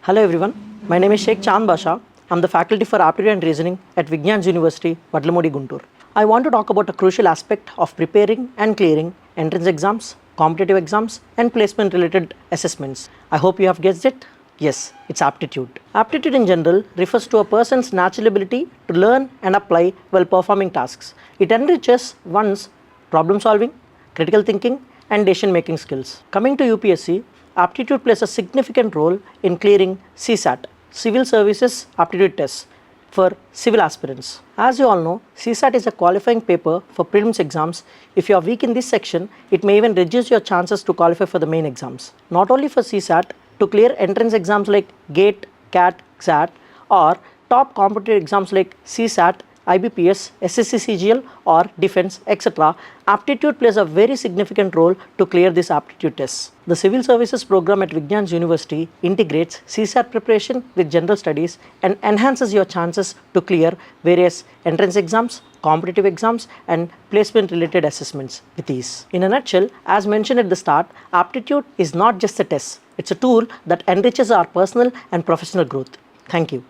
Hello everyone, my name is Sheikh Chand Basha. I'm the faculty for Aptitude and Reasoning at Vignans University, Vadlamudi, Guntur. I want to talk about a crucial aspect of preparing and clearing entrance exams, competitive exams and placement related assessments. I hope you have guessed it. Yes, it's aptitude. Aptitude in general refers to a person's natural ability to learn and apply while performing tasks. It enriches one's problem solving, critical thinking and decision making skills. Coming to UPSC, aptitude plays a significant role in clearing CSAT, Civil Services Aptitude Tests, for civil aspirants. As you all know, CSAT is a qualifying paper for prelims exams. If you are weak in this section, it may even reduce your chances to qualify for the main exams. Not only for CSAT, to clear entrance exams like GATE, CAT, XAT, or top competitive exams like CSAT, IBPS, SSC CGL or defense, etc., aptitude plays a very significant role to clear these aptitude tests. The Civil Services program at Vignans University integrates CSAT preparation with general studies and enhances your chances to clear various entrance exams, competitive exams and placement related assessments with ease. In a nutshell, as mentioned at the start, aptitude is not just a test, it's a tool that enriches our personal and professional growth. Thank you.